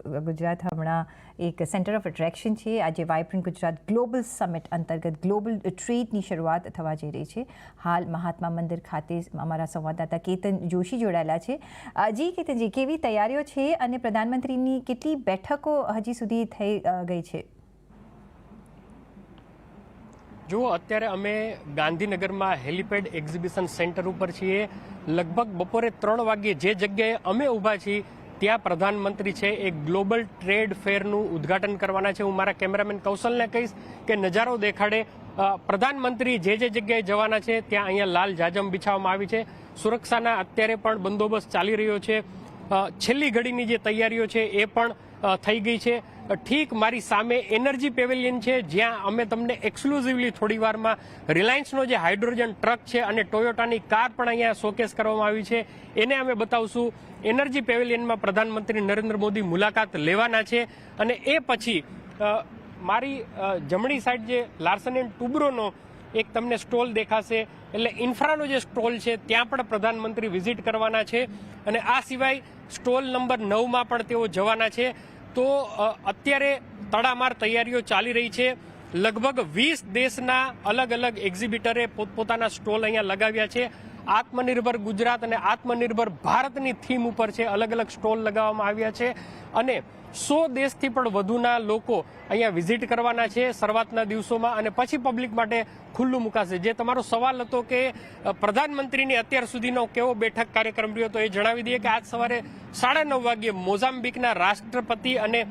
ગુજરાત હમણાં એક centre of attraction છે। આજે વાઇબ્રન્ટ ગુજરાત ગ્લોબલ સમિટ અંતર્ગત ગ્લોબલ ટ્રેડની શરૂઆત થવા જઈ રહી છે। હાલ મહાત્મા મંદિર ખાતે અમારા સંવાદદાતા કેતન જોશી જોડાયેલા છે। જી કેતનજી, કેવી તૈયારીઓ છે અને પ્રધાનમંત્રીની કેટલી બેઠકો હજી સુધી થઈ ગઈ છે? જો અત્યારે અમે ગાંધીનગરમાં હેલિપેડ એક્ઝિબિશન સેન્ટર ઉપર છીએ। લગભગ બપોરે 3 વાગ્યે જે જગ્યાએ અમે ઊભા છીએ ત્યાં પ્રધાનમંત્રી છે એ ગ્લોબલ ટ્રેડ ફેરનું ઉદ્ઘાટન કરવાના છે। હું મારા કેમેરામેન કૌશલને કહીશ કે નજારો દેખાડે। પ્રધાનમંત્રી જે જગ્યાએ જવાના છે ત્યાં અહીંયા લાલ જાજમ બિછાવવામાં આવી છે। સુરક્ષાના અત્યારે પણ બંદોબસ્ત ચાલી રહ્યો છે। છેલ્લી ઘડીની જે તૈયારીઓ છે એ પણ થઈ ગઈ છે। ઠીક મારી સામે એનર્જી પેવેલિયન છે, જ્યાં અમે તમને એક્સક્લુઝિવલી થોડી વારમાં રિલાયન્સનો જે હાઇડ્રોજન ટ્રક છે અને ટોયોટાની કાર પણ અહીંયા શોકેસ કરવામાં આવી છે એને અમે બતાવશું। એનર્જી પેવેલિયનમાં પ્રધાનમંત્રી નરેન્દ્ર મોદી મુલાકાત લેવાના છે અને એ પછી મારી જમણી સાઈડ જે લાર્સન એન્ડ ટુબ્રોનો એક તમને સ્ટોલ દેખાશે, એટલે ઇન્ફ્રાનો જે સ્ટોલ છે ત્યાં પણ પ્રધાનમંત્રી વિઝિટ કરવાના છે અને આ સિવાય સ્ટોલ નંબર 9માં પણ તેઓ જવાના છે। તો અત્યારે તડામાર તૈયારીઓ ચાલી રહી છે। લગભગ 20 દેશના અલગ અલગ એક્ઝિબિટરે પોતપોતાના સ્ટોલ અહીંયા લગાવ્યા છે। આત્મનિર્ભર ગુજરાત અને આત્મનિર્ભર ભારતની થીમ ઉપર છે અલગ અલગ સ્ટોલ લગાવવામાં આવ્યા છે અને 100 દેશથી પણ વધુના લોકો અહીંયા વિઝિટ કરવાના છે શરૂઆતના દિવસોમાં અને પછી પબ્લિક માટે ખુલ્લું મુકાશે। જે તમારો સવાલ હતો કે પ્રધાનમંત્રીની અત્યાર સુધીનો કેવો બેઠક કાર્યક્રમ રહ્યો, તો એ જણાવી દઈએ કે આજ સવારે 9:30 વાગ્યે મોઝામ્બિકના રાષ્ટ્રપતિ અને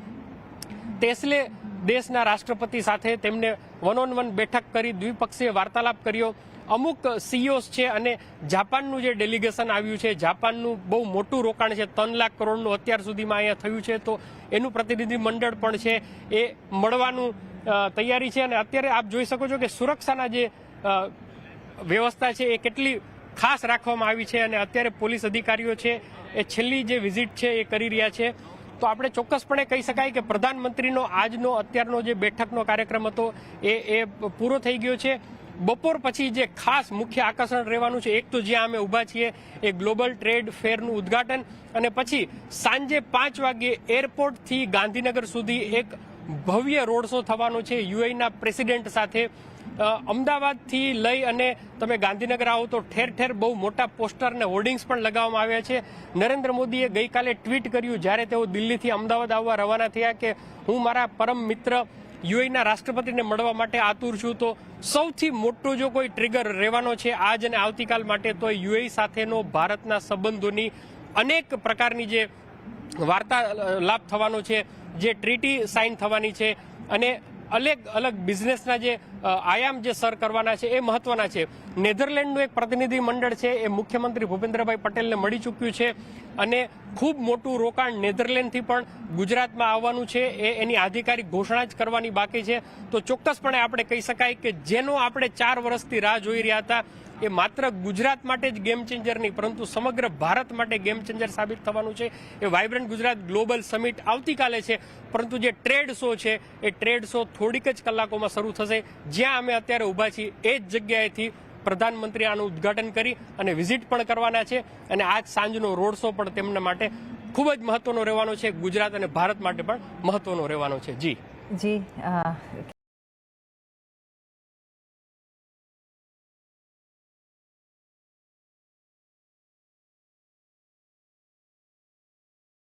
તેસ્લે દેશના રાષ્ટ્રપતિ સાથે તેમને 1-on-1 બેઠક કરી દ્વિપક્ષીય વાર્તાલાપ કર્યો। અમુક સીઈઓસ છે અને જાપાનનું જે ડેલિગેશન આવ્યું છે, જાપાનનું બહુ મોટું રોકાણ છે, 3 લાખ કરોડનું અત્યાર સુધીમાં અહીંયા થયું છે, તો એનું પ્રતિનિધિ મંડળ પણ છે એ મળવાનું તૈયારી છે। અને અત્યારે આપ જોઈ શકો છો કે સુરક્ષાના જે વ્યવસ્થા છે એ કેટલી ખાસ રાખવામાં આવી છે અને અત્યારે પોલીસ અધિકારીઓ છે એ છેલ્લી જે વિઝિટ છે એ કરી રહ્યા છે। તો આપણે ચોક્કસપણે કહી શકાય કે પ્રધાનમંત્રીનો આજનો અત્યારનો જે બેઠકનો કાર્યક્રમ હતો એ પૂરો થઈ ગયો છે। બપોર પછી જે ખાસ મુખ્ય આકર્ષણ રહેવાનું છે, એક તો જ્યાં અમે ઊભા છીએ એ ગ્લોબલ ટ્રેડ ફેરનું ઉદ્ઘાટન અને પછી સાંજે 5 વાગ્યે એરપોર્ટથી ગાંધીનગર સુધી એક ભવ્ય રોડ શો થવાનો છે યુએઈના પ્રેસિડેન્ટ સાથે। અમદાવાદથી લઈ અને તમે ગાંધીનગર આવો તો ઠેર ઠેર બહુ મોટા પોસ્ટર અને હોર્ડિંગ્સ પણ લગાવવામાં આવ્યા છે। નરેન્દ્ર મોદીએ ગઈકાલે ટ્વીટ કર્યું જ્યારે તેઓ દિલ્હીથી અમદાવાદ આવવા રવાના થયા કે હું મારા પરમ મિત્ર યુએઈના રાષ્ટ્રપતિને મળવા માટે આતુર છું। તો સૌથી મોટો જો કોઈ ટ્રિગર રહેવાનો છે આજ અને આવતીકાલ માટે તો યુએઈ સાથેનો ભારતના સંબંધોની અનેક પ્રકારની જે વાર્તાલાપ થવાનો છે, જે ટ્રીટી સાઇન થવાની છે અને અલગ અલગ બિઝનેસના જે આયામ જે સર કરવાના છે એ મહત્વના છે। નેધરલેન્ડનું એક પ્રતિનિધિ મંડળ છે એ મુખ્યમંત્રી ભૂપેન્દ્રભાઈ પટેલને મળી ચૂક્યું છે અને ખૂબ મોટું રોકાણ નેધરલેન્ડથી પણ ગુજરાતમાં આવવાનું છે, એની આધિકારિક ઘોષણા જ કરવાની બાકી છે। તો ચોક્કસપણે આપણે કહી શકાય કે જેનો આપણે 4 વર્ષથી રાહ જોઈ રહ્યા હતા એ માત્ર ગુજરાત માટે જ ગેમ ચેન્જર નહીં પરંતુ સમગ્ર ભારત માટે ગેમ ચેન્જર સાબિત થવાનું છે। એ વાઇબ્રન્ટ ગુજરાત ગ્લોબલ સમિટ આવતીકાલે છે, પરંતુ જે ટ્રેડ શો છે એ ટ્રેડ શો થોડીક જ કલાકોમાં શરૂ થશે। જ્યાં અમે અત્યારે ઊભા છીએ એ જ જગ્યાએથી પ્રધાનમંત્રી આનું ઉદ્ઘાટન કરી અને વિઝિટ પણ કરવાના છે અને આજ સાંજનો રોડ શો પણ તેમના માટે ખૂબ જ મહત્વનો રહેવાનો છે, ગુજરાત અને ભારત માટે પણ મહત્વનો રહેવાનો છે। જી